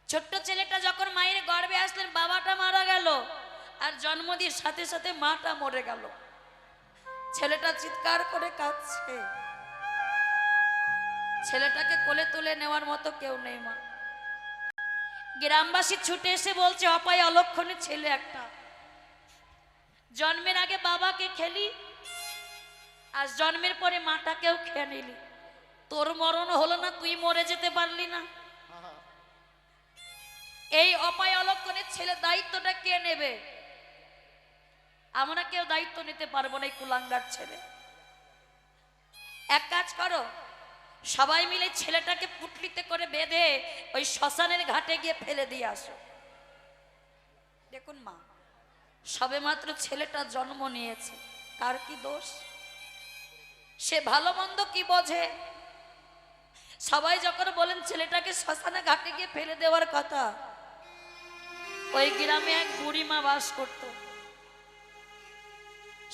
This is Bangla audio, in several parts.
ছোট্ট ছেলেটা যখন মায়ের গর্ভে আসলেন বাবাটা মারা গেল, আর জন্ম দিয়ে সাথে সাথে মাটা মরে গেল। ছেলেটা চিৎকার করে কাঁদছে, ছেলেটাকে কোলে তুলে নেওয়ার মতো কেউ নেই। মা, গ্রামবাসী ছুটে এসে বলছে অপায় অলক্ষণে ছেলে একটা, জন্মের আগে বাবাকে খেলি, আর জন্মের পরে মাটাকেও খেয়ে নিলি, তোর মরণ হলো না, তুই মরে যেতে পারলি না। এই অপায় অলক্ষণের ছেলে দায়িত্বটা কে নেবে? আমরা কেউ দায়িত্ব নিতে পারবো না এই কুলাঙ্গার ছেলে। এক কাজ করো, সবাই মিলে ছেলেটাকে পুটলিতে করে বেঁধে ওই শ্মশানের ঘাটে গিয়ে ফেলে দিয়ে আসো। দেখুন মা, সবেমাত্র ছেলেটা জন্ম নিয়েছে, তার কি দোষ? সে ভালো মন্দ কি বোঝে? সবাই যখন বলেন ছেলেটাকে শ্মশানে ঘাটে গিয়ে ফেলে দেওয়ার কথা, ওই গ্রামে এক বুড়িমা বাস করত।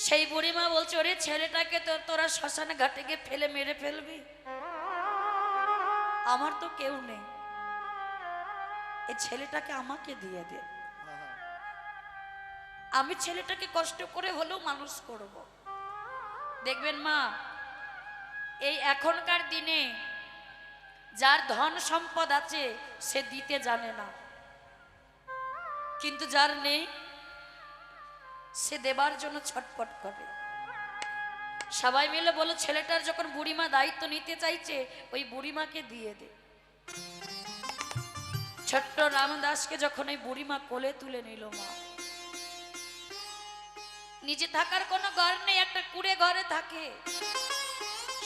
সেই বুড়িমা বলছে ওরে ছেলেটাকে তো তোরা শ্মশানে ঘাটে গিয়ে ফেলে মেরে ফেলবি, আমার তো কেউ নেই, এই ছেলেটাকে আমাকে দিয়ে দে, আমি ছেলেটাকে কষ্ট করে হলেও মানুষ করব। দেখবেন মা, এই এখনকার দিনে যার ধন সম্পদ আছে সে দিতে জানে না, কিন্তু যার নেই সে দেবার জন্য ছটফট করে। সবাই মিলে বলো ছেলেটার যখন বুড়িমা দায়িত্ব নিতে চাইছে ওই বুড়িমাকে দিয়ে দে। ছোট্ট রামদাসকে যখন ওই বুড়িমা কোলে তুলে নিল, মা নিজে থাকার কোনো ঘর নেই, একটা কুড়ে ঘরে থাকে,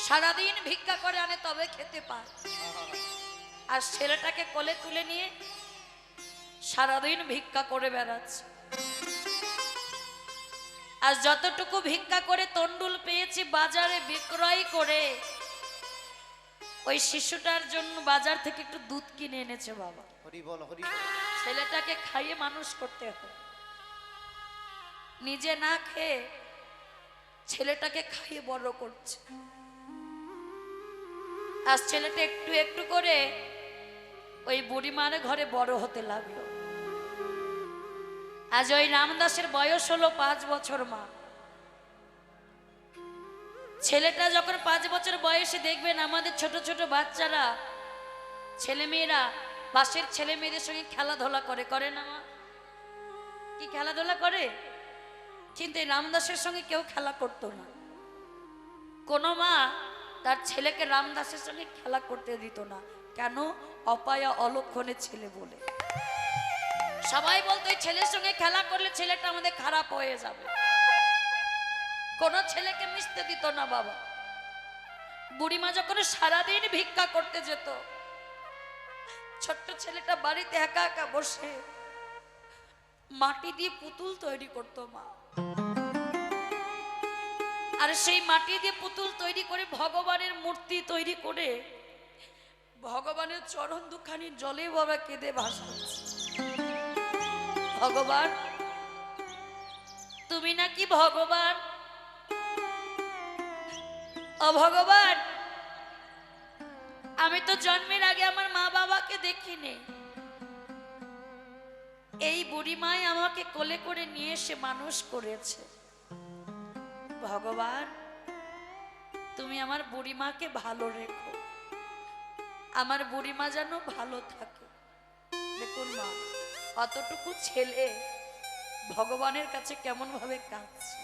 সারাদিন ভিক্ষা করে আনে তবে খেতে পায়, আর ছেলেটাকে কোলে তুলে নিয়ে সারাদিন ভিক্ষা করে বেড়াচ্ছে। আর যতটুকু ভিক্ষা করে তন্ডুল পেয়েছি বাজারে বিক্রয় করে ওই শিশুটার জন্য বাজার থেকে একটু দুধ কিনে এনেছে বাবা। হরি বল, হরি বল। ছেলেটাকে খাইয়ে মানুষ করতে হবে, নিজে না খেয়ে ছেলেটাকে খাইয়ে বড় করছে। আর ছেলেটা একটু একটু করে ওই বুড়িমার ঘরে বড় হতে লাগলো। আজ ওই রামদাসের বয়স হলো 5 বছর। মা, ছেলেটা যখন 5 বছর বয়সে দেখবেন আমাদের ছোট ছোট বাচ্চারা ছেলেমেয়েরা পাশের ছেলে মেয়েদের সঙ্গে খেলাধুলা করে, করে না মা? কি খেলাধুলা করে? কিন্তু এই রামদাসের সঙ্গে কেউ খেলা করতো না। কোনো মা তার ছেলেকে রামদাসের সঙ্গে খেলা করতে দিত না। কেন? অপায়া অলক্ষণে ছেলে বলে। সবাই বলতো এই ছেলের সঙ্গে খেলা করলে ছেলেটা আমাদের খারাপ হয়ে যাবে, কোনো ছেলেকে মিশতে দিত না বাবা। বুড়িমা যখন সারাদিন ভিক্ষা করতে যেত, ছোট্ট ছেলেটা বাড়িতে একা একা বসে মাটি দিয়ে পুতুল তৈরি করতো মা। আর সেই মাটি দিয়ে পুতুল তৈরি করে ভগবানের মূর্তি তৈরি করে ভগবানের চরণ দুখানি জলে বাবা কেঁদে ভাসাচ্ছে, ভগবান তুমি নাকি ভগবান, ও ভগবান আমি তো জন্মের আগে আমার মা বাবাকে দেখিনি, এই বুড়িমাই আমাকে কোলে করে নিয়ে এসে মানুষ করেছে, ভগবান তুমি আমার বুড়িমাকে ভালো রেখো, আমার বুড়িমা যেন ভালো থাকে। দেখুন মা, অতটুকু ছেলে ভগবানের কাছে কেমন ভাবে কাঁদছে।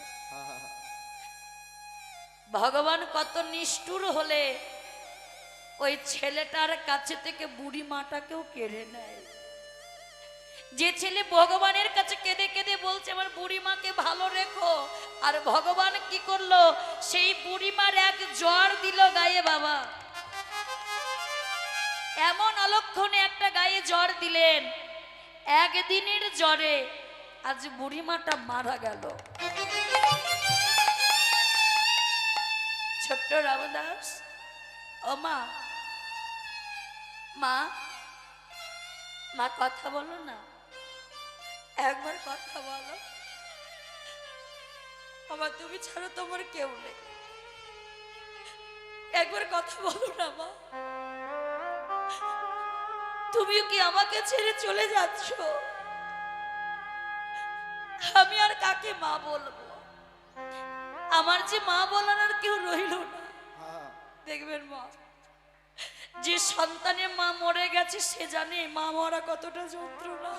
ভগবান কত নিষ্ঠুর হলে ওই ছেলেটার কাছে থেকে বুড়ি মাটাকেও কেড়ে নেয়। যে ছেলে ভগবানের কাছে কেঁদে কেঁদে বলছে আমার বুড়ি মাকে ভালো রেখো, আর ভগবান কি করলো? সেই বুড়িমার এক জ্বর দিল গায়ে বাবা। এমন অলক্ষণে একটা গায়ে জ্বর দিলেন, একদিনের জ্বরে আজ বুড়িমাটা মারা গেল। ছোট্ট রামদাস, ও মা, মা মা কথা বলো না, একবার কথা বলো, আমার তুমি ছাড়া তোমার কেউ নেই, একবার কথা বলো না মা। তুমিও কি আমাকে ছেড়ে চলে যাচ্ছ? আমি আর কাকে মা বলবো? আমার যে মা বলার আর কেউ রইল না। দেখবেন মা, যে সন্তানের মা মরে গেছে সে জানে মা মরা কতটা যন্ত্রণা,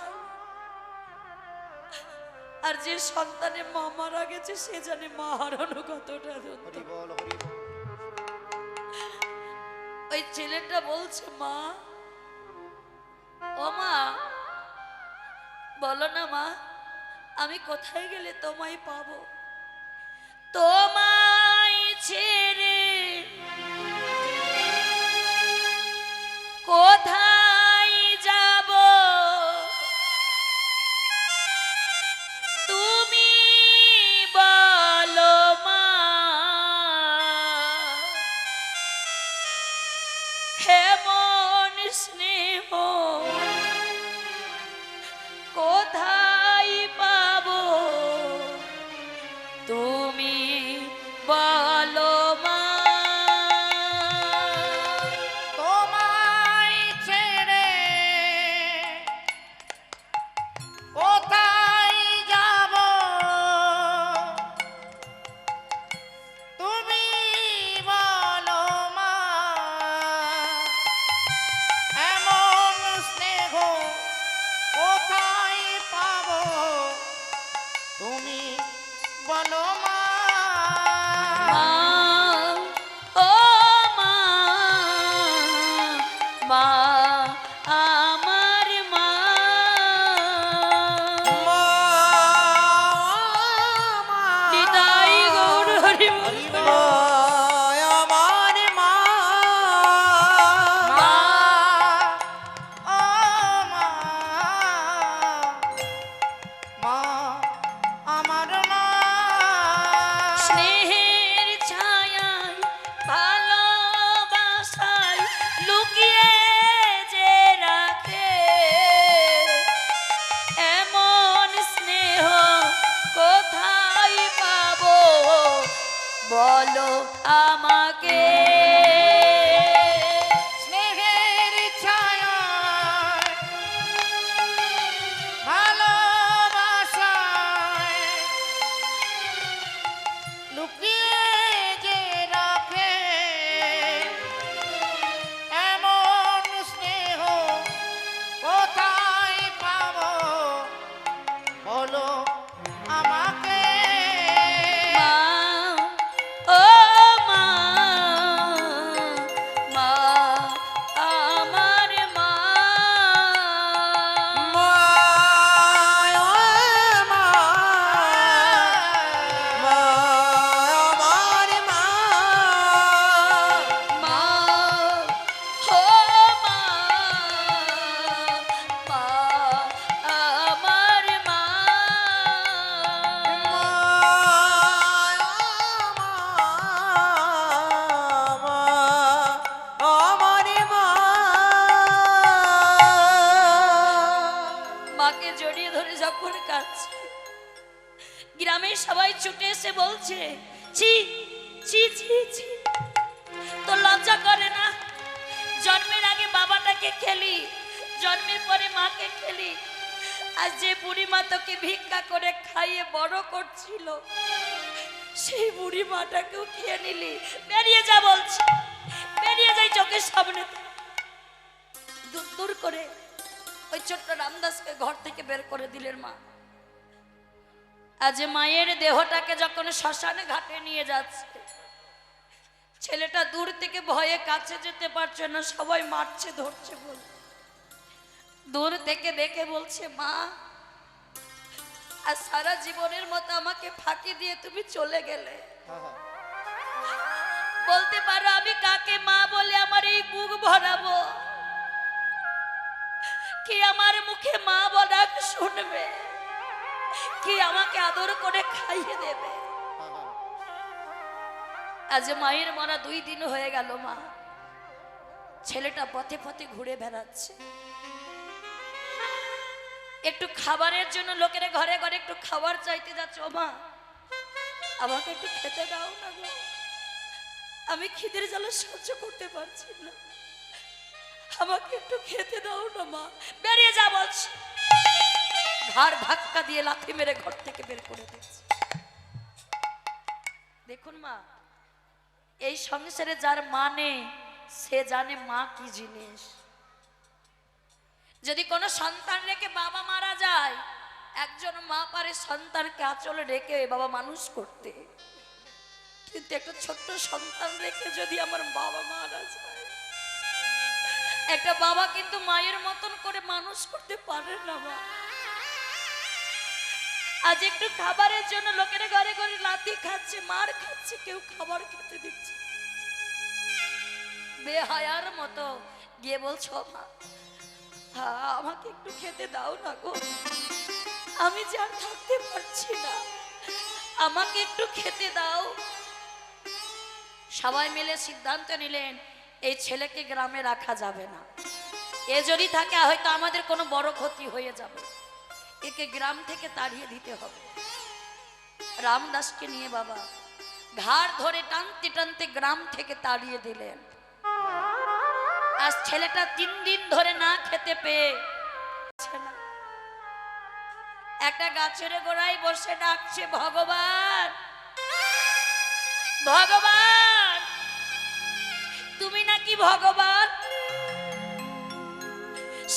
আর যে সন্তানের মা মারা গেছে সে জানে মা হারানো কতটা যন্ত্রণা। ওই ছেলেটা বলছে, মা, ও মা, বলো না মা, আমি কোথায় গেলে তোমায় পাবো? তোমায় ছেড়ে কোথায় যাব, তুমি বলো মা। হেমন স্নেহ কোথায় পাবো, তুমি বলো মা। তোমায় ছেড়ে কোথায় যাব, তুমি বলো মা। এমন স্নেহ কোথায় পাবো, তুমি বলো মা। মা, ও মা, মা আমার মা। নিতাই গৌর হরি বল। আমার মা, মা, ও মা, মা, আমার মা। স্নেহের ছায়ায় ভালোবাসায় লুকিয়ে যে রাখে, এমন স্নেহ কোথায় পাবো, বলো আমাকে। স্নেহের ছায়ায় ভালোবাসায় লুকিয়ে যে রাখে, এমন স্নেহ কোথায় পাবো, বলো আমাকে। মা, ও মা, মা আমার মা। মা, ও মা, মা আমার মা। মাকে জড়িয়ে ধরে যখন কাঁদছে, গ্রামের সবাই ছুটে এসে বলছে, ছি ছি ছি ছি, তোর লজ্জা করে না? জন্মের আগে বাবাটাকে খেলি, জন্মের পরে মাকে খেলি, আর যে বুড়ি মা তোকে ভিক্ষা করে খাইয়ে বড় করছিল সেই বুড়ি মাটাকেও খেয়ে নিলি। বেরিয়ে যা বলছি, বেরিয়ে যাই চোখের সামনে থেকে। দূর দূর করে ওই ছোট্ট রামদাসকে ঘর থেকে বের করে দিলেন মা। আজ মায়ের দেহটাকে যখন শ্মশানে ঘাটে নিয়ে যাচ্ছে, ছেলেটা দূর থেকে ভয়ে কাছে যেতে পারছে না, সবাই মারছে ধরছে বল। দূর থেকে দেখে বলছে, মা, আর সারা জীবনের মতো আমাকে ফাঁকি দিয়ে তুমি চলে গেলে। বলতে পারো আমি কাকে মা বলে আমার এই বুক ভরাবো? কি আমার মুখে মা বলা শুনবে? কি আমাকে আদর করে খাইয়ে দেবে? আজ মায়ের মরা 2 দিন হয়ে গেল মা। ছেলেটা পথে পথে ঘুরে বেড়াচ্ছে, একটু খাবারের জন্য লোকের ঘরে ঘরে একটু খাবার চাইতে যাচ্ছে। ও মা, আমাকে একটু খেতে দাও না গো, আমি খিদের জ্বালা সহ্য করতে পারছি না, আমাকে একটু খেতে দাও না মা, বেরিয়ে যা বলছি। ঘাড় ধাক্কা দিয়ে লাথি মেরে ঘর থেকে বের করে দিচ্ছে। দেখুন মা, এই সংসারে যার মা নেই সে জানে মা কি জিনিস। যদি কোনো সন্তান রেখে বাবা মারা যায়, একজন মা পারে সন্তানকে আঁচলে রেখে বাবা মানুষ করতে, কিন্তু একটা ছোট্ট সন্তান রেখে যদি আমার বাবা মারা যায়, একটা বাবা কিন্তু মায়ের মতন করে মানুষ করতে পারে না মা। আজ একটু খাবারের জন্য লোকের ঘরে ঘরে লাথি খাচ্ছে, মার খাচ্ছে, কেউ খাবার খেতে দিচ্ছে। বেহায়ার মতো গিয়ে বলছো মা, আমাকে একটু খেতে দাও না গো, আমি যে আর থাকতে পারছি না, আমাকে একটু খেতে দাও। সবাই মিলে সিদ্ধান্ত নিলেন এই ছেলেকে গ্রামে রাখা যাবে না, এ যদি থাকে হয়তো আমাদের কোনো বড় ক্ষতি হয়ে যাবে, একে গ্রাম থেকে তাড়িয়ে দিতে হবে। রামদাসকে নিয়ে বাবা ঘাড় ধরে টানতে টানতে গ্রাম থেকে তাড়িয়ে দিলেন। আজ ছেলেটা 3 দিন ধরে না খেতে পেয়ে না, একটা গাছের গোড়ায় বসে ডাকছে, ভগবান ভগবান, তুমি নাকি ভগবান,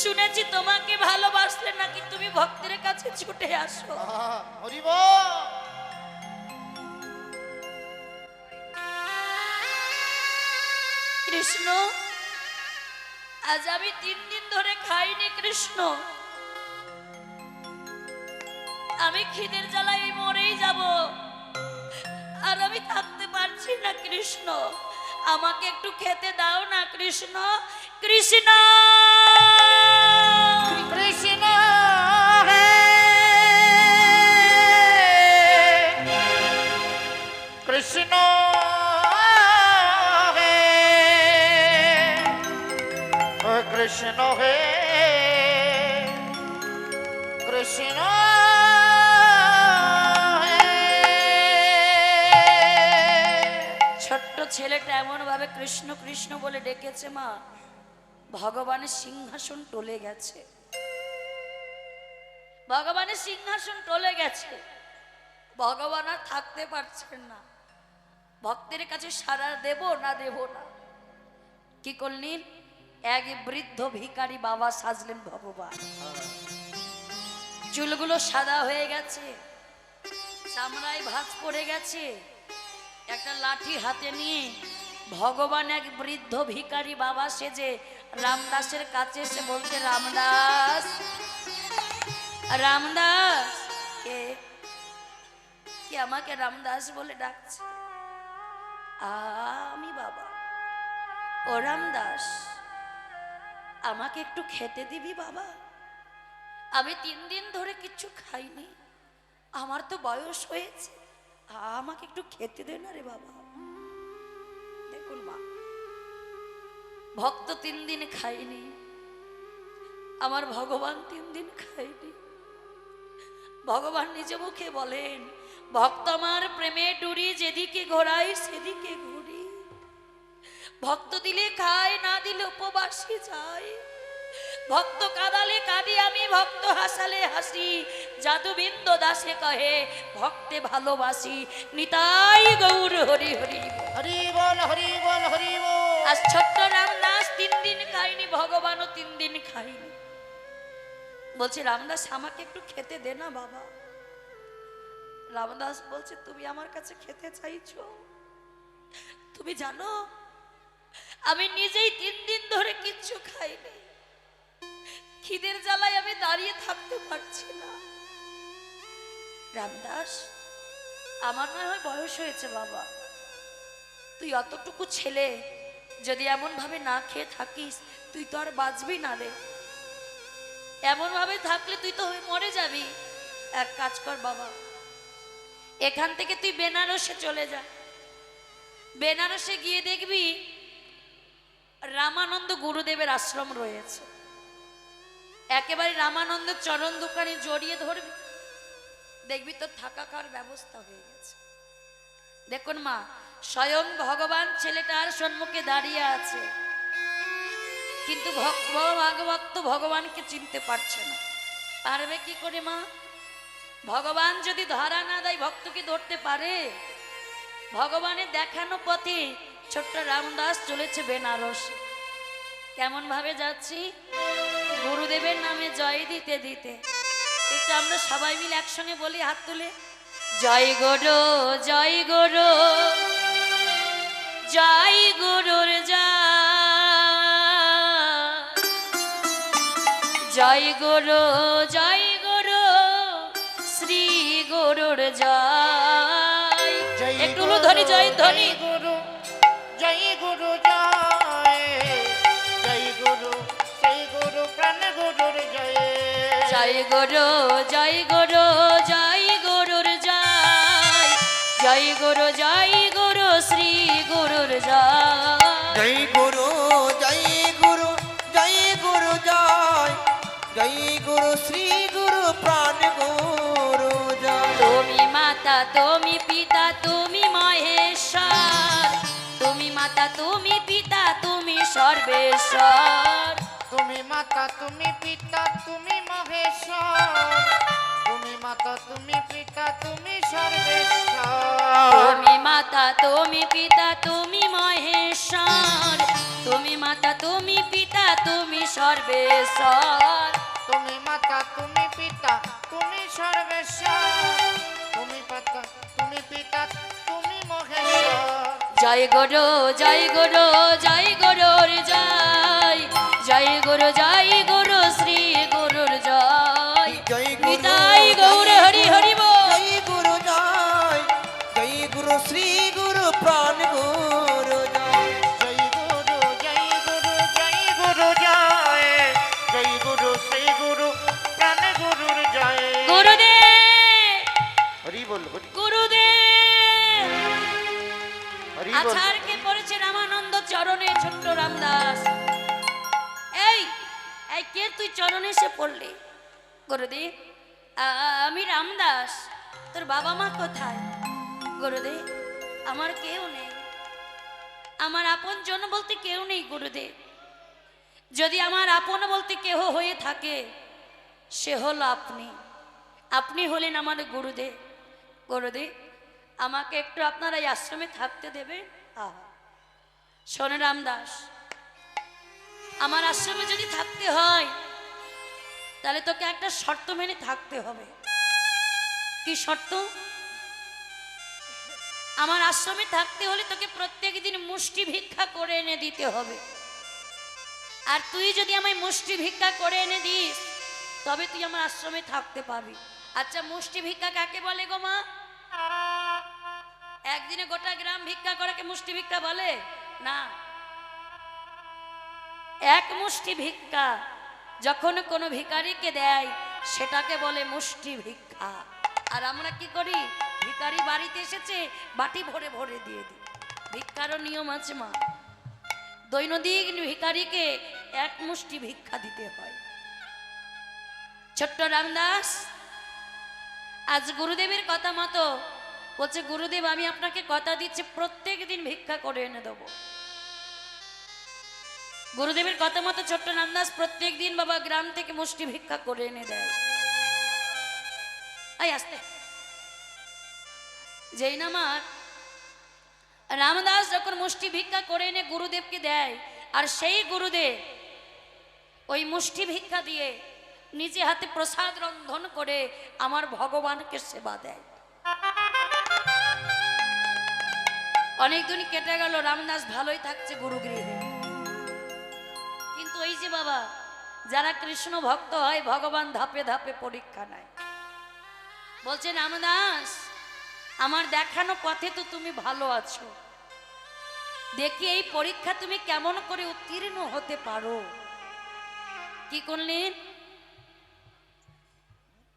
শুনেছি তোমাকে ভালোবাসলে নাকি তুমি ভক্তের কাছে ছুটে আসো। হরি বল। কৃষ্ণ, আজ আমি 3 দিন ধরে খাইনি কৃষ্ণ, আমি খিদের জ্বালায় মরেই যাব, আর আমি থাকতে পারছি না কৃষ্ণ, আমাকে একটু খেতে দাও না কৃষ্ণ। কৃষ্ণ কৃষ্ণ হে কৃষ্ণ হে কৃষ্ণ হে কৃষ্ণ ছোট্ট ছেলেটা এমন ভাবে কৃষ্ণ কৃষ্ণ বলে ডেকেছে মা, ভগবানের সিংহাসন টলে গেছে, ভগবানের সিংহাসন টলে গেছে, ভগবান আর থাকতে পারছেন না। ভক্তের কাছে সাড়া দেব না দেব না, কি করলেন, এক বৃদ্ধ ভিখারি বাবা সাজলেন ভগবান। চুলগুলো সাদা হয়ে গেছে, চামড়ায় ভাঁজ পড়ে গেছে, একটা লাঠি হাতে নিয়ে ভগবান এক বৃদ্ধ ভিখারি বাবা সেজে রামদাসের কাছে এসে বলছে, রামদাস রামদাস। কে কি আমাকে রামদাস বলে ডাকছে? আমি বাবা। ও রামদাস, আমাকে একটু খেতে দিবি বাবা, আমি 3 দিন ধরে কিচ্ছু খাইনি, আমার তো বয়স হয়েছে, আমাকে একটু খেতে দে না রে বাবা। দেখুন মা, ভক্ত 3 দিন খাইনি, আমার ভগবান 3 দিন খাইনি। ভগবান নিজে মুখে বলেন, ভক্ত আমার প্রেমে ডুরি যেদিকে ঘোরাই সেদিকে ঘুরি, ভক্ত দিলে খায়, না দিলে উপবাসী যায়, ভক্ত কাঁদালে কাঁদি আমি, ভক্ত হাসালে হাসি, জাদুবিন্দ দাসে কহে ভক্তে ভালোবাসি, নিতাই গৌর হরি হরি। হরি বল হরি বল হরি বল। আজ ছোট্ট রামদাস 3 দিন খাইনি, ভগবানও 3 দিন খাইনি, বলছে রামদাস আমাকে একটু খেতে দে না বাবা। রামদাস বলছে, তুমি আমার কাছে খেতে চাইছো? তুমি জানো আমি নিজেই 3 দিন ধরে কিচ্ছু খাইনি, খিদের জ্বালায় আমি দাঁড়িয়ে থাকতে পারছি না। রামদাস, আমার নয় হয় বয়স হয়েছে বাবা, তুই অতটুকু ছেলে যদি এমন ভাবে না খেয়ে থাকিস, তুই তো আর বাঁচবি না রে, এমন ভাবে থাকলে তুই তো মরে যাবি। এক কাজ কর বাবা, এখান থেকে তুই বেনারসে চলে যা, বেনারসে গিয়ে দেখবি রামানন্দ গুরুদেবের আশ্রম রয়েছে, একেবারে রামানন্দ চরণ দোকানে জড়িয়ে ধরবি, দেখবি তোর থাকা খাওয়ার ব্যবস্থা হয়ে গেছে। দেখুন মা, স্বয়ং ভগবান ছেলেটার সম্মুখে দাঁড়িয়ে আছে, কিন্তু ভক্ত ভগবানকে চিনতে পারছে না। পারবে কি করে মা? ভগবান যদি ধরা না দেয় ভক্ত কি ধরতে পারে? ভগবানের দেখানো পথে ছোট্ট রামদাস চলেছে বেনারস। কেমন ভাবে যাচ্ছি? গুরুদেবের নামে জয় দিতে দিতে। একটু আমরা সবাই মিলে একসঙ্গে বলি হাত তুলে, জয় গুরু জয় গুরু জয় গুরুর জয় গুরু জয় গুরু শ্রী গুরুর জয়। একটু ধ্বনি, জয় ধ্বনি। গুরু জয় গুরু জয়, জয় গুরু সেই গুরু প্রাণ গুরুর জয়। জয় গুরু জয় গুরু জয় গুরুর জয়, জয় গুরু জয় গুরু শ্রী গুরুর জয়। জয় গুরু জয় গুরু জয় গুরু জয়, জয় গুরু শ্রী গুরু প্রাণ গুরু জয়। তুমি মাতা তুমি পিতা তুমি মহেশ্বর, তুমি মাতা তুমি পিতা তুমি সর্বেশ্বর। তুমি মাতা তুমি পিতা তুমি মহেশ্বর, তুমি মাতা তুমি পিতা তুমি সর্বেশ্বর। তুমি মাতা তুমি পিতা তুমি মহেশ্বর, তুমি মাতা তুমি পিতা তুমি সর্বেশ্বর। তুমি মাতা তুমি পিতা তুমি সর্বেশ্বর, তুমি মাতা তুমি পিতা তুমি মহেশ্বর। জয় গুরু জয় গুরু জয় গুরুর জয়, জয় গুরু জয় গুরু শ্রী গুরুর জয়। জয় গুরু নিতাই গৌর হরি হরি বল। জয় গুরু জয়, জয় গুরু শ্রী গুরু প্রাণ গুরু জয়। জয় গুরু জয় গুরু জয় গুরু জয়, জয় গুরু সেই গুরু প্রাণ গুরুর জয়। গুরুদেব হরি বল হরি গুরুদেব। হরি বল। আছাড়কে পড়েছে রামানন্দ চরণে ছোট্ট রামদাস। এই এই কে তুই চরণে এসে পড়লি? গুরুদেব আমি রামদাস, তোর বাবা মা কোথায়? গুরুদেব আমার কেউ নেই, আমার আপন জন বলতে কেউ নেই গুরুদেব। যদি আমার আপন বলতে কেহ হয়ে থাকে সে হল আপনি, আপনি হলেন আমার গুরুদেব। গুরুদেব আমাকে একটু আপনারা এই আশ্রমে থাকতে দেবেন? শোনে রামদাস, আমার আশ্রমে যদি থাকতে হয় তাহলে তোকে একটা শর্ত মেনে থাকতে হবে। কি শর্ত? আমার আশ্রমে থাকতে হলে তোকে প্রত্যেক দিন মুষ্টি ভিক্ষা করে এনে দিতে হবে। আর তুই যদি আমায় মুষ্টি ভিক্ষা করে এনে দিস তবে তুই আমার আশ্রমে থাকতে পারবি। আচ্ছা মুষ্টি ভিক্ষা কাকে বলে গো মা? একদিনে গোটা গ্রাম ভিক্ষা করাকে মুষ্টি ভিক্ষা বলে না। এক মুষ্টি ভিক্ষা যখন কোনো ভিখারিকে দেয় সেটাকে বলে মুষ্টি ভিক্ষা। আর আমরা কি করি? ভিখারি বাড়িতে এসেছে বাটি ভরে ভরে দিয়ে দিই। ভিক্ষারও নিয়ম আছে মা, দৈনন্দিন ভিখারিকে এক মুষ্টি ভিক্ষা দিতে হয়। ছোট্ট রামদাস আজ গুরুদেবের কথা মতো বলছে, গুরুদেব আমি আপনাকে কথা দিচ্ছি প্রত্যেক দিন ভিক্ষা করে এনে দেব। গুরুদেবের কথা মতো ছোট্ট রামদাস প্রত্যেক দিন বাবা গ্রাম থেকে মুষ্টি ভিক্ষা করে এনে দেয়। এই আসতে যেই না আমার রামদাস যখন মুষ্টি ভিক্ষা করে এনে গুরুদেবকে দেয়, আর সেই গুরুদেব ওই মুষ্টি ভিক্ষা দিয়ে নিজে হাতে প্রসাদ রন্ধন করে আমার ভগবানকে সেবা দেয়। অনেকদিন কেটে গেল, রামদাস ভালোই থাকছে গুরুগৃহে। কিন্তু এই যে বাবা যারা কৃষ্ণ ভক্ত হয় ভগবান ধাপে ধাপে পরীক্ষা নেয়। বলছে রামদাস আমার দেখানো পথে তো তুমি ভালো আছো, দেখি এই পরীক্ষা তুমি কেমন করে উত্তীর্ণ হতে পারো। কি করলেন?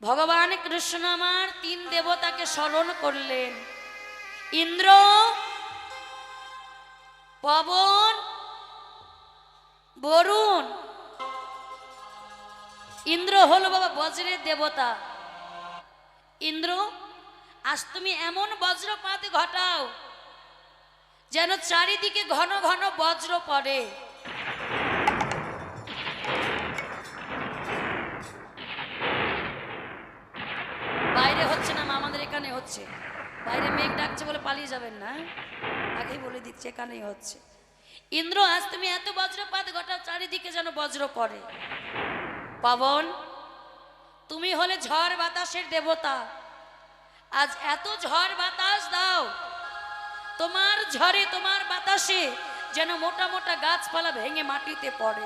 ভগবান কৃষ্ণ আমার তিন দেবতাকে স্মরণ করলেন, ইন্দ্র, পবন, বরুণ। ইন্দ্র হলো বাবা বজ্রের দেবতা। ইন্দ্র আজ তুমি এমন বজ্রপাত ঘটাও যেন চারিদিকে ঘন ঘন বজ্র পড়ে। বাইরে হচ্ছে না মা, আমাদের এখানে হচ্ছে। বাইরে মেঘ ডাকছে বলে পালিয়ে যাবেন না, আগেই বলে দিচ্ছে এখানেই হচ্ছে। ইন্দ্র, আজ তুমি এত বজ্রপাত ঘটাও, চারিদিকে যেন বজ্র করে। পবন, তুমি হলে ঝড় বাতাসের দেবতা, আজ এত ঝড় বাতাস দাও, তোমার ঝড়ে তোমার বাতাসে যেন মোটা মোটা গাছপালা ভেঙে মাটিতে পড়ে।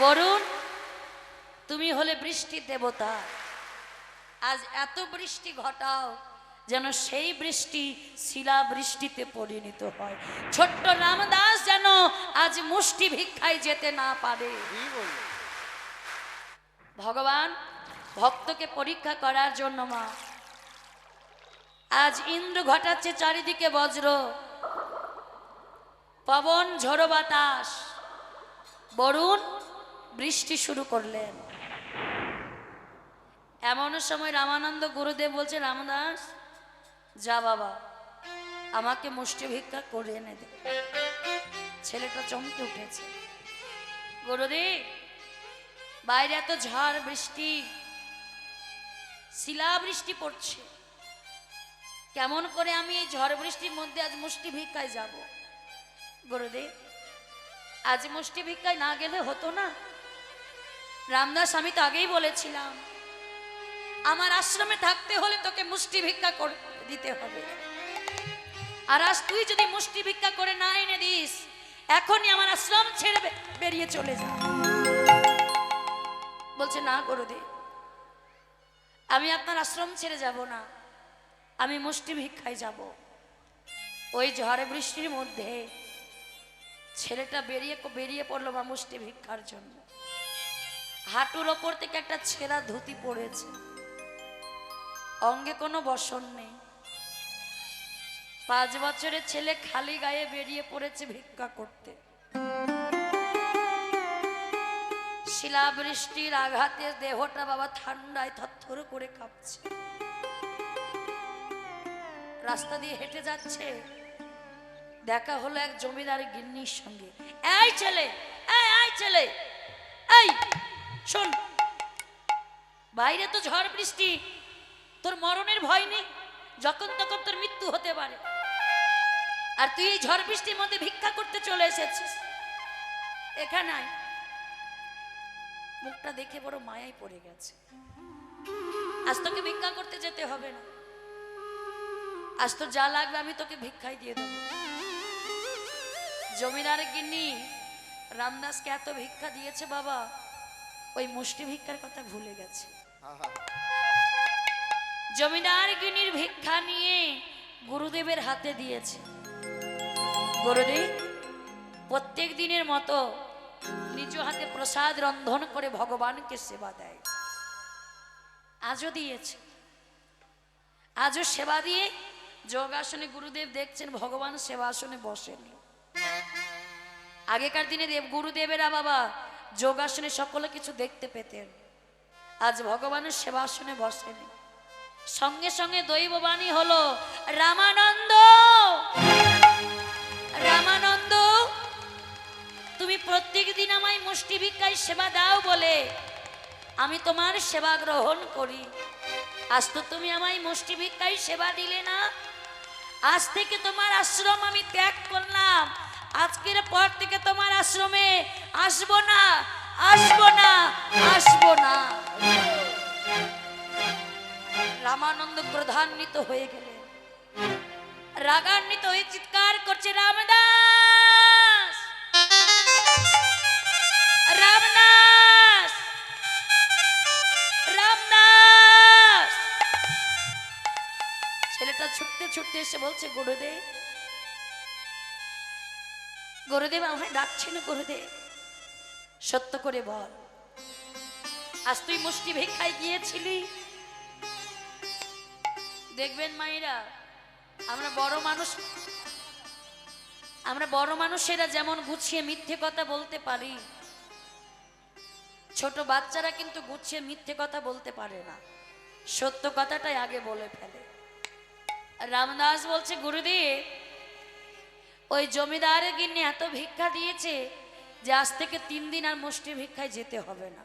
বরুণ, তুমি হলে বৃষ্টির দেবতা, আজ এত বৃষ্টি ঘটাও যেন সেই বৃষ্টি শিলা বৃষ্টিতে পরিণত হয়। ছোট্ট রামদাস যেন আজ মুষ্টি ভিক্ষায় যেতে না পারে। ভগবান ভক্তকে পরীক্ষা করার জন্য মা আজ ইন্দ্র ঘটাচ্ছে চারিদিকে বজ্র, পবন, ঝড়ো বাতাস, বরুণ বৃষ্টি শুরু করলেন। এমন সময় রামানন্দ গুরুদেব বলছে, রামদাস যা বাবা, আমাকে মুষ্টি ভিক্ষা করে এনে দে। ছেলেটা চমকে উঠেছে। গুরুদেব, বাইরে এত ঝড় বৃষ্টি, শিলা বৃষ্টি পড়ছে, কেমন করে আমি এই ঝড় বৃষ্টির মধ্যে আজ মুষ্টি ভিক্ষায় যাব? গুরুদেব, আজ মুষ্টি ভিক্ষায় না গেলে হতো না? রামদাস, আমি তো আগেই বলেছিলাম আমার আশ্রমে থাকতে হলে তোকে মুষ্টি ভিক্ষা করে দিতে হবে, আর আজ তুই যদি মুষ্টি ভিক্ষা করে না এনে দিস, এখনই আমার আশ্রম ছেড়ে বেরিয়ে চলে যা। বলছে, না গুরুদেব, আমি আপনার আশ্রম ছেড়ে যাব না, আমি মুষ্টি ভিক্ষায় যাব। ওই ঝড় বৃষ্টির মধ্যে ছেলেটা বেরিয়ে পড়লো মা মুষ্টি ভিক্ষার জন্য। হাঁটুর ওপর থেকে একটা ছেঁড়া ধুতি পড়েছে, অঙ্গে কোনো বসন নেই। 5 বছরের ছেলে খালি গায়ে বেরিয়ে পড়েছে ভিক্ষা করতে। শিলাবৃষ্টির আঘাতে দেহটা বাবা ঠান্ডায় থরথর করে কাঁপছে। রাস্তা দিয়ে হেঁটে যাচ্ছে, দেখা হলো এক জমিদার গিন্নির সঙ্গে। এই ছেলে, এই ছেলে, এই শোন, বাইরে তো ঝড় বৃষ্টি, তোর মরণের ভয় নেই? যখন তখন তোর মৃত্যু হতে পারে, আর তুই এই ঝড় বৃষ্টির মধ্যে ভিক্ষা করতে চলে এসেছিস এখানে আয়। মুখটা দেখে বড় মায়ায় পড়ে গেছে। আজ তোকে ভিক্ষা করতে যেতে হবে না, আজ তো যা লাগবে আমি তোকে ভিক্ষাই দিয়ে দেবো। জমিদার গিন্নি রামদাসকে এত ভিক্ষা দিয়েছে বাবা, ওই মুষ্টি ভিক্ষার কথা ভুলে গেছে। জমিদার গিন্নির ভিক্ষা নিয়ে গুরুদেবের হাতে দিয়েছে। গুরুদেব প্রত্যেক দিনের মতো নিজ হাতে প্রসাদ রন্ধন করে ভগবানকে সেবা দেয়। আজও দিয়েছে, আজও সেবা দিয়ে যোগাসনে গুরুদেব দেখছেন ভগবান সেবাসনে বসেন। আগেকার দিনে গুরুদেবেরা বাবা যোগাসনে সকল কিছু দেখতে পেতেন, আজ ভগবানের সেবাসনে বসেন। সঙ্গে সঙ্গে দৈববাণী হলো, রামানন্দ, রামানন্দ, তুমি প্রত্যেক দিন আমায় মুষ্টি ভিক্ষায় সেবা দাও বলে আমি তোমার সেবা গ্রহণ করি। আজ তো তুমি আমায় মুষ্টি ভিক্ষায় সেবা দিলে না, আজ থেকে তোমার আশ্রম আমি ত্যাগ করলাম। আজকের পর থেকে তোমার আশ্রমে আসবো না, আসবো না, আসবো না। রামানন্দ ক্রোধান্বিত হয়ে গেলেন, রাগান্বিত হয়ে চিৎকার করছে, রামদাস, রামদাস, রামদাস। ছেলেটা ছুটতে ছুটতে এসে বলছে, গুরুদেব, গুরুদেব আমায় ডাকছেন। গুরুদেব সত্য করে বল, আজ তুই মুষ্টি ভিক্ষায় গিয়েছিলি? দেখবেন মায়েরা, আমরা বড় মানুষেরা যেমন গুছিয়ে মিথ্যে কথা বলতে পারি, ছোট বাচ্চারা কিন্তু গুছিয়ে মিথ্যে কথা বলতে পারে না, সত্য কথাটাই আগে বলে ফেলে। রামদাস বলছে, গুরুদেব ওই জমিদার গিন্নি এত ভিক্ষা দিয়েছে, যে আজ থেকে 3 দিন আর মুষ্টি ভিক্ষায় যেতে হবে না,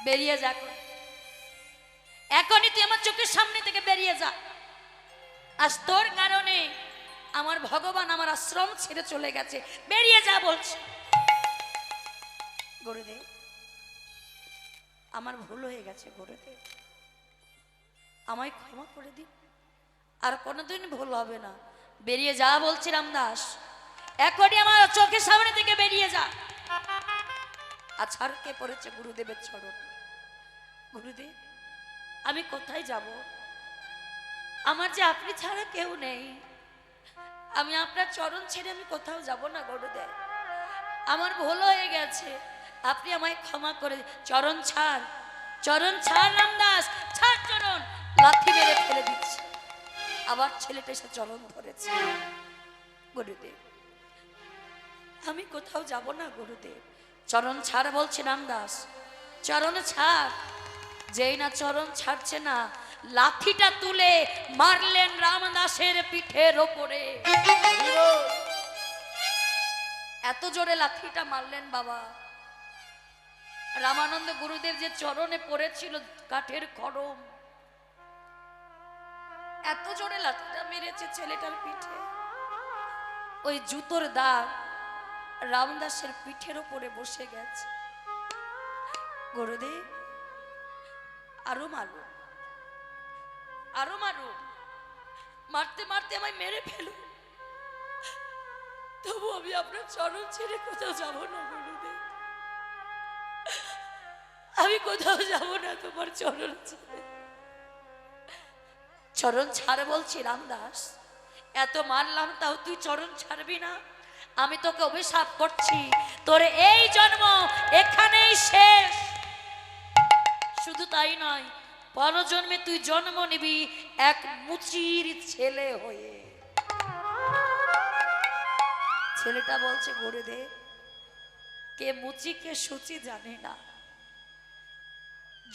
বেরিয়ে যা। এখনই তুই আমার চোখের সামনে থেকে বেরিয়ে যা। আজ তোর কারণে আমার ভগবান আমার আশ্রম ছেড়ে চলে গেছে, বেরিয়ে যা বলছে। গুরুদেব, আমার ভুল হয়ে গেছে গুরুদেব, আমায় ক্ষমা করে দিন, আর কোনোদিন ভুল হবে না। বেরিয়ে যা বলছি রামদাস, এখনই আমার চোখের সামনে থেকে বেরিয়ে যা। আর ছাড়কে পড়েছে গুরুদেবের চরণ। গুরুদেব, আমি কোথায় যাব? আমার যে আপনি ছাড়া কেউ নেই, আমি আপনার চরণ ছেড়ে আমি কোথাও যাব না গুরুদেব, আমার ভুল হয়ে গেছে, আপনি আমায় ক্ষমা করে। চরণ ছাড়, চরণ ছাড় রামদাস, ছাড় চরণ। লাথি মেরে ফেলে দিচ্ছে, আবার ছেলেটা এসে চরণ ধরেছে। গুরুদেব, আমি কোথাও যাব না গুরুদেব, চরণ ছাড় বলছে রামদাস, চরণ ছাড়। যেই না চরণ ছাড়ছে না, লাঠিটা তুলে মারলেন রামদাসের পিঠের ওপরে। এত জোরে লাঠিটা মারলেন বাবা, রামানন্দ গুরুদেব যে চরণে পড়েছিল কাঠের খড়ম, এত জোরে লাঠিটা মেরেছে ছেলেটার পিঠে, ওই জুতোর দাগ রামদাসের পিঠের ওপরে বসে গেছে। গুরুদেব, আরো মারো, আরো মারো, মারতে মারতে আমায় মেরে ফেলো, তবু আমি আপনার চরণ ছেড়ে কোথাও যাব না গুরুদেব, আমি কোথাও যাব না তোমার চরণ ছেড়ে। চরণ ছাড় বলছি রামদাস, এত মারলাম তাও তুই চরণ ছাড়বি না? আমি তোকে অভিশাপ করছি, তোর এই জন্ম এখানেই শেষ। শুধু তাই নয়, পরজন্মে তুই জন্ম নিবি এক মুচির ছেলে হয়ে। ছেলেটা বলছে গুরুদেব, কে মুচি কে সুচি জানে না,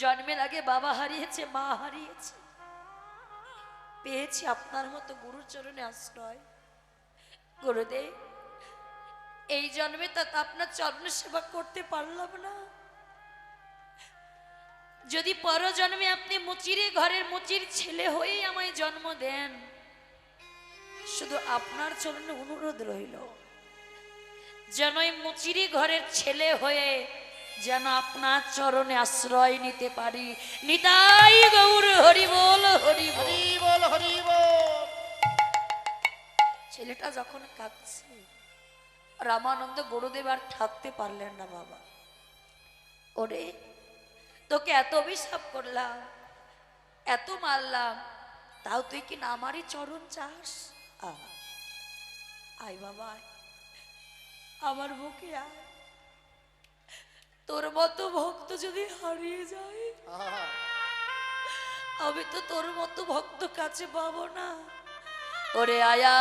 জন্মের আগে বাবা হারিয়েছে, মা হারিয়েছে, পেয়েছি আপনার মতো গুরুর চরণে আশ্রয়। গুরুদেব, এই জন্মে তা আপনার চরণ সেবা করতে পারলাম না, যদি পরজন্মে আপনি মুচিরে ঘরের মুচির ছেলে হয়েই আমায় জন্ম দেন, শুধু আপনার চরণে অনুরোধ রইল, যেন এই মুচিরি ঘরের ছেলে হয়ে যেন আপনার চরণে আশ্রয় নিতে পারি। নিতাই গৌর হরি বল, হরি হরি বল, হরি বল। ছেলেটা যখন কাঁদছে, রামানন্দ গুরুদেব আর থাকতে পারলেন না। বাবা, ওরে, তোকে এত অভিশাপ করলাম, এত মারলাম, তাও তুই কি না আমারই চরণ চাস? আয় বাবা, আমার বুকে আয়। তোর মতো ভক্ত যদি হারিয়ে যায়, আমি তো তোর মতো ভক্ত কাছে পাবো না। ওরে আয়া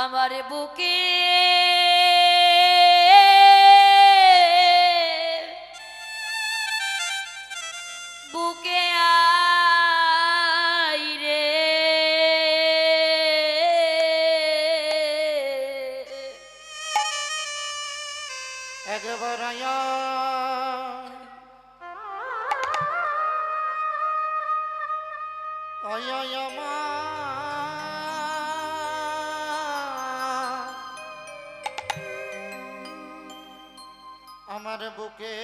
আমার বুকে, বুকে আই রে, একবার আয়া, আয়া মা, আমার বুকে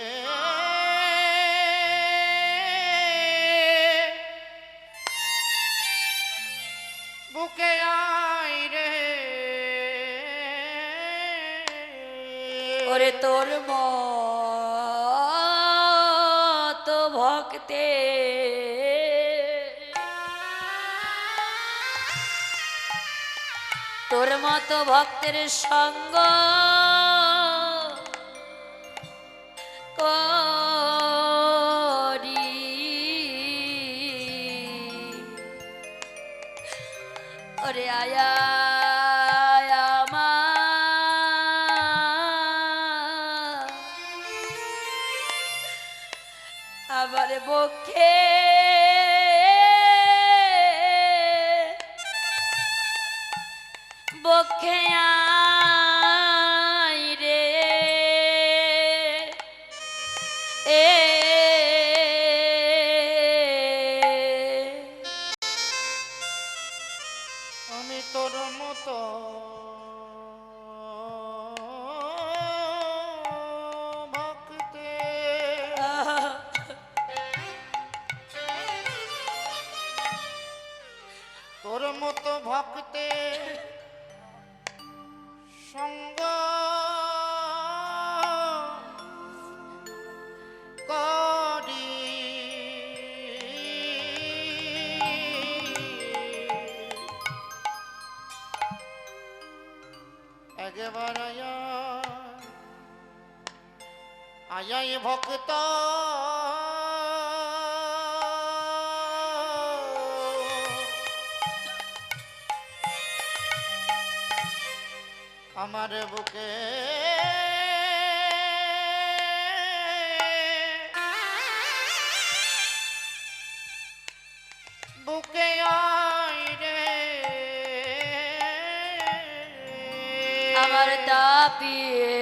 বুকে আয় রে। ওরে তোর মত ভক্তে তোর মতো ভক্তের সঙ্গ করি, ওরে আয়া আমার বক্ষে পক্ষে আয় রে এ আমি তোর মতো ভক্তে তোর মতো ভক্তে সঙ্গ করি একবার আয়াই ভক্ত আমার বুকে বুকে আয় রে আমার তাপিয়ে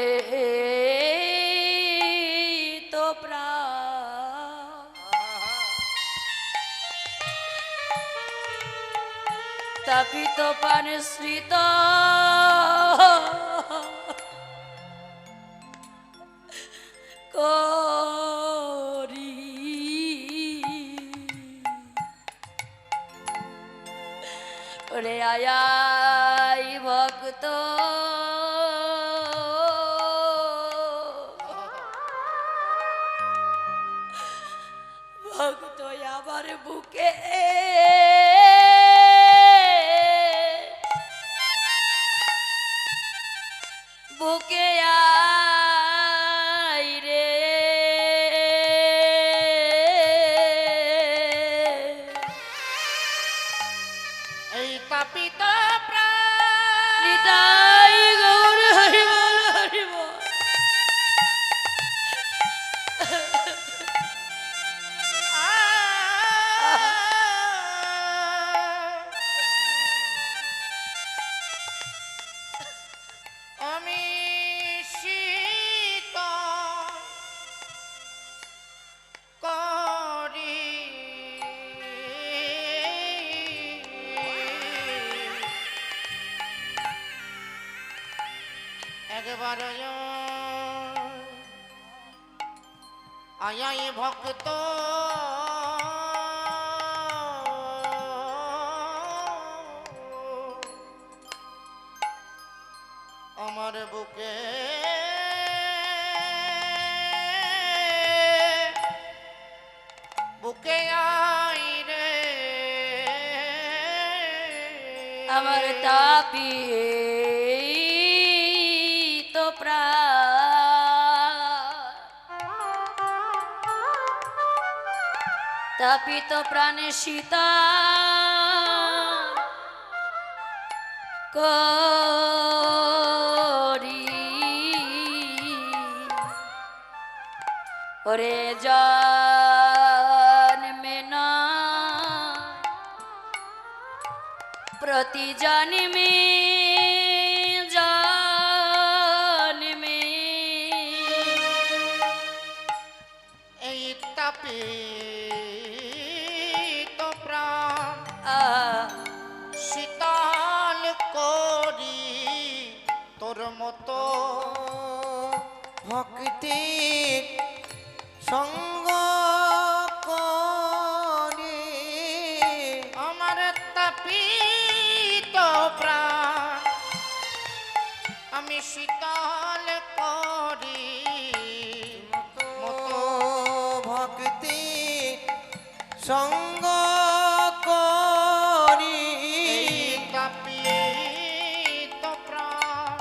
তো প্রাণ তাপিত পানে স্মৃত করি ওরে আয়াই ভক্ত ভক্ত আমার বুকে বুকে আয় রে এই তাপিত প্রাণ নিতাই গৌর হরি বল হরি বল আমি শীতল করি একবার আয়াই ভক্ত আমার বুকে বুকে আই রে আমার তাপিয়ে তো প্রাণ তাপিত প্রাণে সীতা করি ওরে জন্মে না প্রতি জন্মে জন্মে এই তাপিত প্রাণ শীতল করি তোর মতো ভক্তির সঙ্গ করে আমার তাপিত প্রাণ আমি শীতল করি মতো ভক্তির সঙ্গ করি তাপিত প্রাণ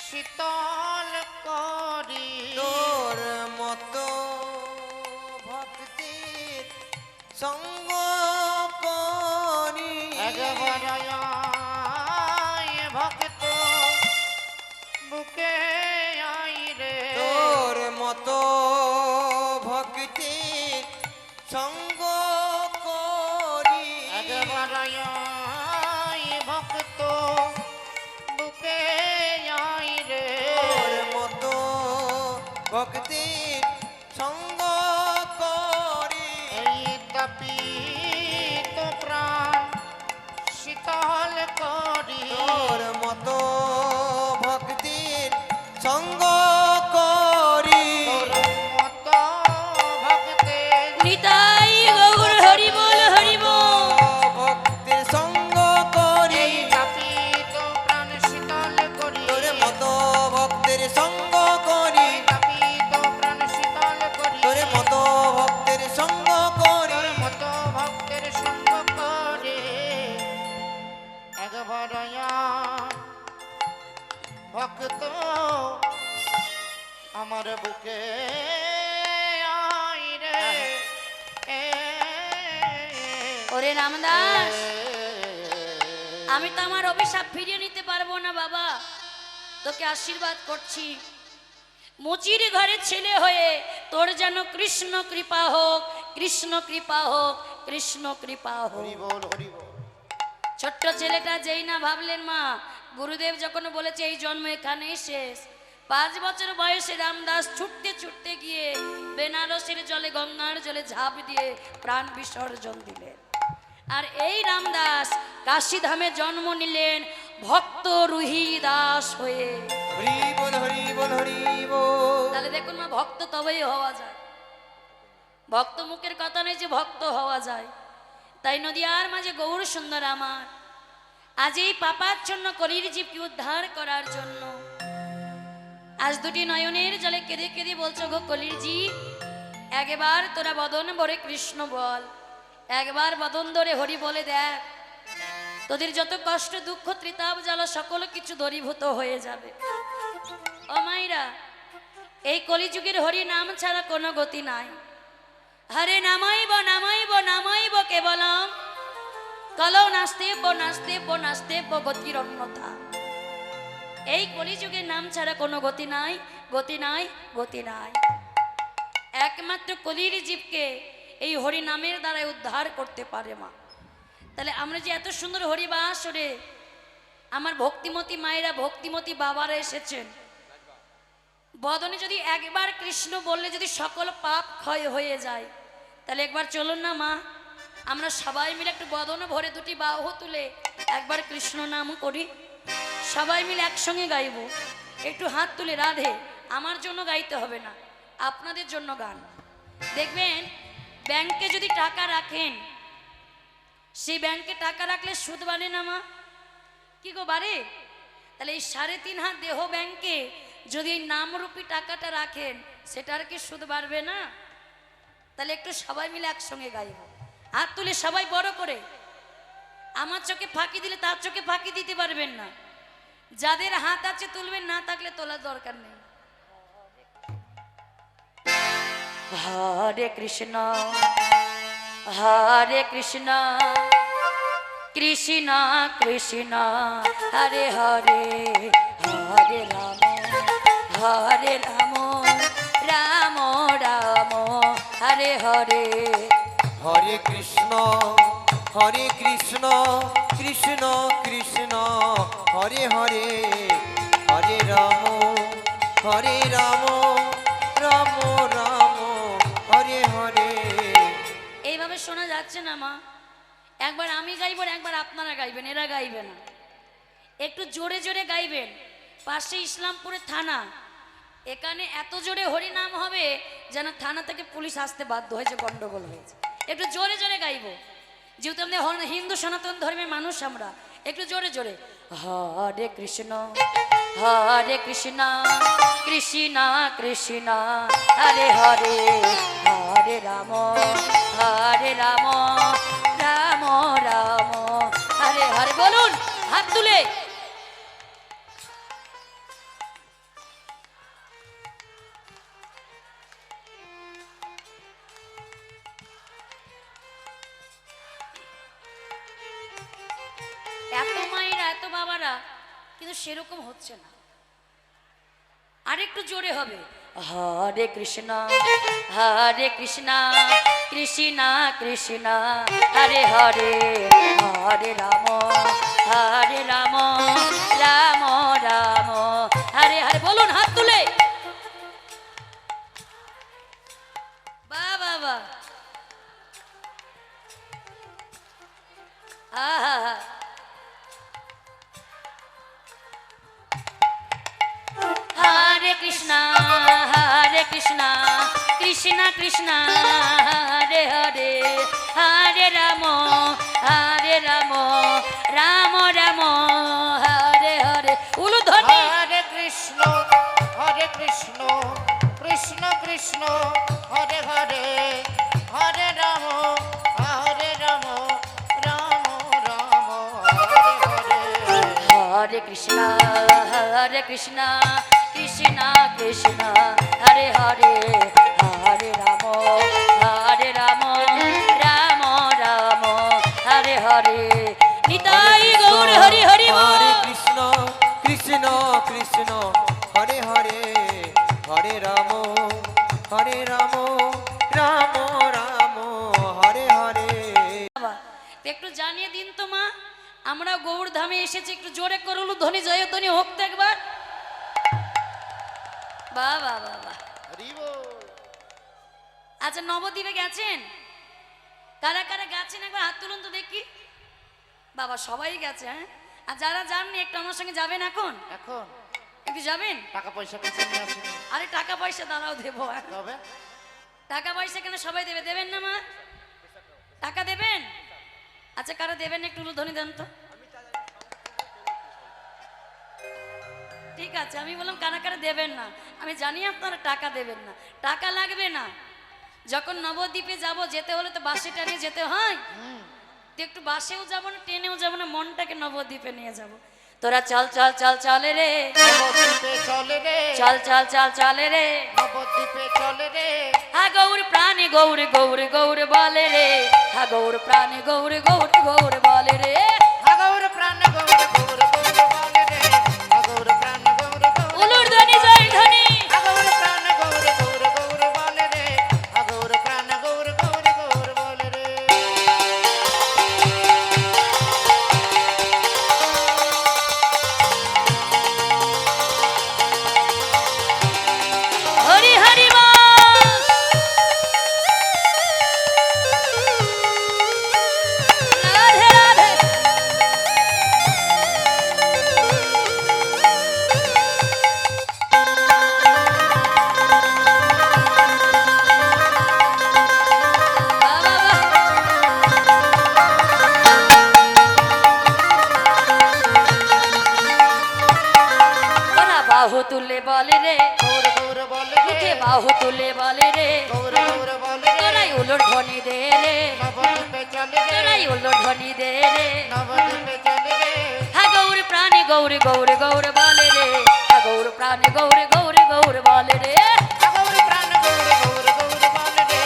শীতল করি তোর মতো ভক্তির সঙ্গ করি একবার আয় ভক্ত বুকে আই রে তোর মতো ভক্তির সঙ্গ করি একবার আয় ভক্ত ভক্তির সঙ্গ করি এই তাপিত প্রাণ শীতল করি তোর মতো ভক্তির সঙ্গ করি তোর মতো ভক্তের নিতাই গৌর হরি বল হরি বল। ভক্তির সঙ্গ করি এই তাপিত প্রাণ শীতল করি তোর মতো ভক্তির সঙ্গ করি এই তাপিত প্রাণ শীতল করি তোর মতো ভক্তির সঙ্গ করি তোর মতো ভক্তের সঙ্গ করে একবার ভক্ত আমার বুকে আয় রে ওরে রামদাস, আমি তো আমার অভিশাপ ফিরিয়ে নিতে পারবো না বাবা, তোকে আশীর্বাদ করছি। মুচির ঘরে ছেলে হয়ে তোর যেন কৃষ্ণ কৃপা হোক, কৃষ্ণ কৃপা হোক, কৃষ্ণ কৃপা হোক। হরি বল হরি বল ছোট্ট ছেলেটা যেই না ভাবলেন মা, গুরুদেব যখন বলেছে এই জন্ম এখানেই শেষ, 5 বছর বয়সে রামদাস ছুটতে ছুটতে গিয়ে বেনারসের জলে, গঙ্গার জলে ঝাঁপ দিয়ে প্রাণ বিসর্জন দিলেন। আর এই রামদাস কাশীধামে জন্ম নিলেন ভক্ত রুহি দাস হয়ে। হরি বল হরি বল হরি বল তাহলে দেখুন মা, ভক্ত তবেই হওয়া যায়, ভক্ত মুখের কথা নেই যে ভক্ত হওয়া যায়। তাই নদিয়ার মাঝে গৌর সুন্দর আমার আজ এই পাপাচ্ছন্ন কলির জীবকে উদ্ধার করার জন্য আজ দুটি নয়নের জলে কেঁদে কেঁদে বলছো, গো কলির জীব, একবার তোরা বদন ভরে কৃষ্ণ বল, একবার বদন ধরে হরি বলে দেখ, তোদের যত কষ্ট দুঃখ ত্রিতাপ জ্বালা সকল কিছু দূরীভূত হয়ে যাবে। ও মাইরা, এই কলিযুগের হরি নাম ছাড়া কোনো গতি নাই। হরে নামাইব নামাইব নামাইব কেবলম, কলৌ নাস্তেব নাস্তেব নাস্তেব গতির অন্যথা। এই কলিযুগের নাম ছাড়া কোনো গতি নাই, গতি নাই, গতি নাই। একমাত্র কলির জীবকে এই হরি নামের দ্বারাই উদ্ধার করতে পারে মা। তাহলে আমরা যে এত সুন্দর হরিবাস রে, আমার ভক্তিমতী মায়েরা, ভক্তিমতী বাবারা এসেছেন, বদনে যদি একবার কৃষ্ণ বললে যদি সকল পাপ ক্ষয় হয়ে যায়, তাহলে একবার চলুন না মা, আমরা সবাই মিলে একটু বদনে ভরে দুটি বাহু তুলে একবার কৃষ্ণ নাম করি, সবাই মিলে একসঙ্গে গাইব। একটু হাত তুলে, রাধে, আমার জন্য গাইতে হবে না, আপনাদের জন্য গান। দেখবেন ব্যাংকে যদি টাকা রাখেন, সেই ব্যাংকে টাকা রাখলে সুদ বাড়ে না মা? কি গো বাড়ে? তাহলে এই 3.5 হাত দেহ ব্যাংকে যদি এই নামরূপী টাকাটা রাখেন, সেটার কি সুদ বাড়বে না? তাহলে একটু সবাই মিলে একসঙ্গে গাইব, হাত তুলে সবাই বড় করে। আমার চোখে ফাঁকি দিলে তার চোখে ফাঁকি দিতে পারবেন না। যাদের হাত আছে তুলবেন, না থাকলে তোলার দরকার নেই। হরে কৃষ্ণ হরে কৃষ্ণ কৃষ্ণ কৃষ্ণ হরে হরে, হরে রাম হরে রাম, রাম রাম হরে হরে। হরে কৃষ্ণ কৃষ্ণ কৃষ্ণ হরে হরে, হরে রাম রাম রাম হরে হরে। এইভাবে শোনা যাচ্ছে না মা? একবার আমি গাইব, একবার আপনারা গাইবেন, এরা গাইবে না। একটু জোরে জোরে গাইবেন। পাশে ইসলামপুরে থানা, এখানে এত জোরে হরিনাম হবে যেন থানা থেকে পুলিশ আসতে বাধ্য হয়েছে, গন্ডগোল হয়েছে। একটু জোরে জোরে গাইব, যেহেতু আমাদের হিন্দু সনাতন ধর্মের মানুষ আমরা, একটু জোরে জোরে। হরে কৃষ্ণ কৃষ্ণ কৃষ্ণ হরে হরে, হরে রাম রাম রাম হরে হরে। বলুন হাত তুলে। এত মায়েরা, এত বাবারা, কিন্তু সেরকম হচ্ছে না। আরেকটু জোরে হবে। হরে কৃষ্ণ কৃষ্ণ কৃষ্ণ হরে হরে, হরে রাম রাম রাম হরে হরে। বলুন হাত তুলে। আহা হরে কৃষ্ণ কৃষ্ণ কৃষ্ণ হরে হরে হরে রাম রাম রাম হরে হরে উলুধ্বনি হরে কৃষ্ণ কৃষ্ণ কৃষ্ণ হরে হরে হরে রাম রাম রাম হরে হরে হরে কৃষ্ণ কৃষ্ণ কৃষ্ণ হরে হরে হরে রাম রাম রাম হরে হরে নিতাই গৌর হরি হরি হরে বল। কৃষ্ণ কৃষ্ণ কৃষ্ণ হরে হরে হরে রাম রাম রাম হরে হরে। বাবা, তো একটু জানিয়ে দিন তো মা, আমরা গৌর ধামে এসেছি, একটু জোরে করলু ধ্বনি জয় ধ্বনি হোক তো একবার। বাবা বাবা, হরি বল। আচ্ছা নবদ্বীপে গেছেন? কারা কারা গেছেন একবার হাত তুলুন তো দেখি। বাবা সবাই গেছে, হ্যাঁ। আর যারা যাননি একটু আমার সঙ্গে যাবেন, এখন এখন একটু যাবেন। টাকা পয়সা কিছু নিয়ে আসেনি আরে টাকা পয়সা দাঁড়াও দেবো, হ্যাঁ। তবে টাকা পয়সা কেন সবাই দেবে, দেবেন না মা? টাকা দেবেন? আচ্ছা কারা দেবেন একটু ধ্বনি দেন তো। ঠিক আছে, আমি বললাম কারা কারা দেবেন না, আমি জানি আপনারা টাকা দেবেন না। টাকা লাগবে না, যখন নবদ্বীপে যাব যেতে হলে তো বাসে টানিয়ে যেতে হয়, তো একটু বাসেও যাবো না ট্রেনেও যাবো না, মনটাকে নবদ্বীপে নিয়ে যাব। তোরা চল চল চল চলে রে, নবদ্বীপে চলে রে চল চল চল চলে রে, নবদ্বীপে চলে রে হা গৌর প্রাণে গৌর গৌর গৌর বলে রে, হা গৌর প্রাণে গৌর গৌর গৌর বলে রে। গৌর প্রাণ গৌর গৌর গৌর বলে রে গৌর প্রাণ গৌর গৌর উলুর ধ্বনি জয় ধ্বনি। গৌর প্রাণ গৌর গৌর গৌর বলে রে গৌর প্রাণ গৌর গৌর গৌর বলে রে হরি হরি বল। রাধে রাধে। বাহ, বাহ, বাহ। ওরা বাহু তুলে বলে রে, গৌর গৌর বলে রে উঠে বাহু তুলে বলে রে, গৌর গৌর বলে রে তোরাই উলুর ধ্বনি দে রে, নবদ্বীপে চলে রে তোরাই উলুর ধ্বনি দে রে। নবদ্বীপে চলে রে হা গৌর প্রাণে গৌর গৌর গৌর বলে রে, হা গৌর প্রাণে গৌর গৌর গৌর বলে রে। গৌর প্রাণ গৌর গৌর গৌর বলে রে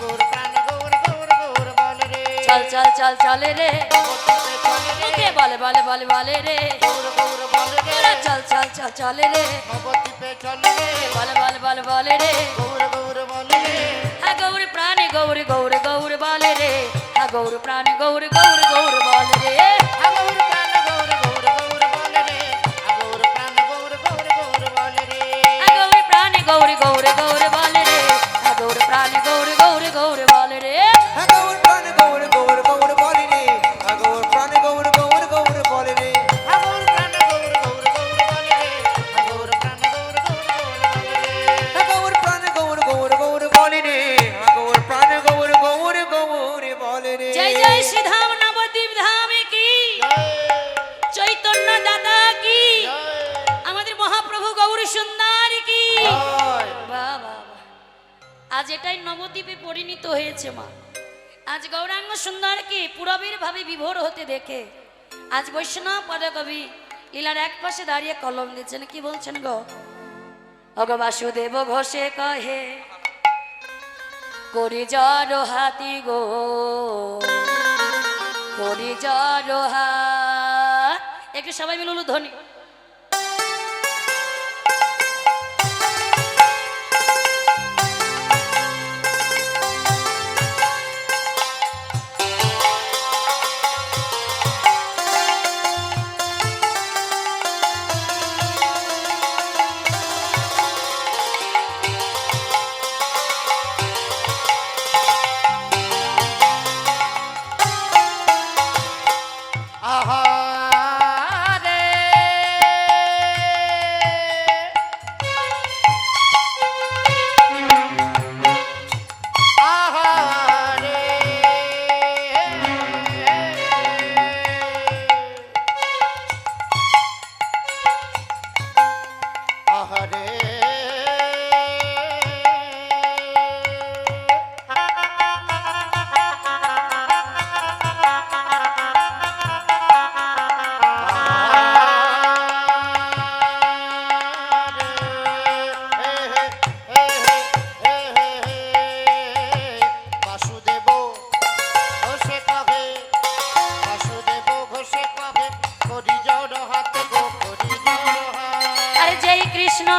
গৌর প্রাণ গৌর গৌর গৌর বলে রে চল চল চল চলে রে, নবদ্বীপে চলে রে মুখে বলে বলে বলে বলে রে, গৌর গৌর বলে রে তোরা চল চল চল চলে রে, নবদ্বীপে চলে রে বলে বলে বলে বলে রে। গৌর গৌর বলে রে হা গৌর প্রাণে গৌর গৌর গৌর বলে রে, হা গৌর প্রাণে গৌর গৌর গৌর বলে রে। গৌর প্রাণ গৌর গৌর গৌর বলে রে গৌর প্রাণ গৌর গৌর গৌর বলে রে হা গৌর প্রাণে গৌর গৌর গৌর বলে রে, হা গৌর প্রাণে গৌর গৌর গৌর বলে রে। গৌর প্রাণ গৌর গৌর গৌর বলে রে, গৌর প্রাণ গৌর গৌর গৌর বলে রে। গৌর প্রাণ গৌর গৌর গৌর বলে রে গৌর প্রাণ গৌর গৌর গৌর বলে রে গৌর প্রাণ গৌর গৌর গৌর বলে রে। জয় জয় শ্রীধাম নবদ্বীপ ধামে কি, চৈতন্য দাদা কি, আমাদের মহাপ্রভু গৌর সুন্দর কি। বাহ, বাহ, বাহ। আজ এটাই নবদ্বীপে পরিণত হয়েছে মা। আজ গৌরাঙ্গ সুন্দর কি পুরবীর ভাবে বিভোর হতে দেখে আজ বৈষ্ণব পদকবি লীলার এক পাশে দাঁড়িয়ে কলম দিচ্ছেন, কি বলছেন গো? অগ বাসুদেব ঘোষে কহে করি জড় হাতি গো, করি জড় হাত। একটু সবাই মিলে ধ্বনি।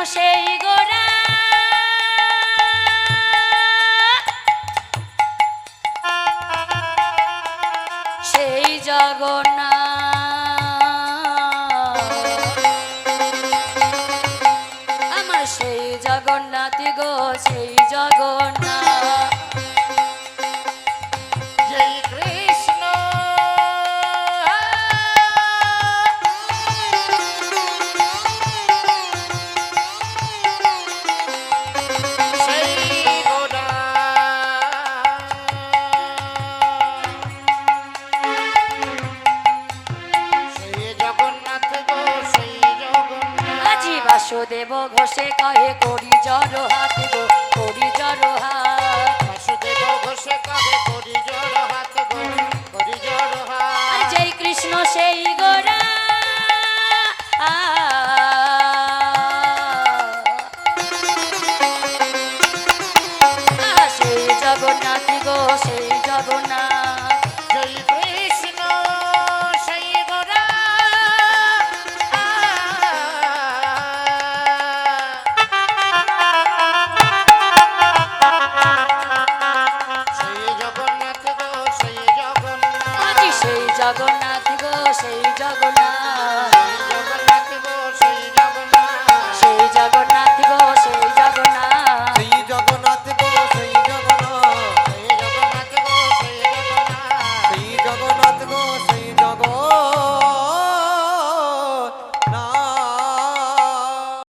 সেই গোরা সেই জগন্নাথ আমার সেই জগন্নাথ গো সেই জগন্নাথ জয় কৃষ্ণ সেই গোরা সেই জগন্নাথ গো সেই জগন্নাথ আজি বাসুদেব ঘোষে কহে করি জড় হাত গো করি জড় হাত বাসুদেব ঘোষে কহে করি জড় হাত গো করি জড় আর হাত জয় কৃষ্ণ সেই গোরা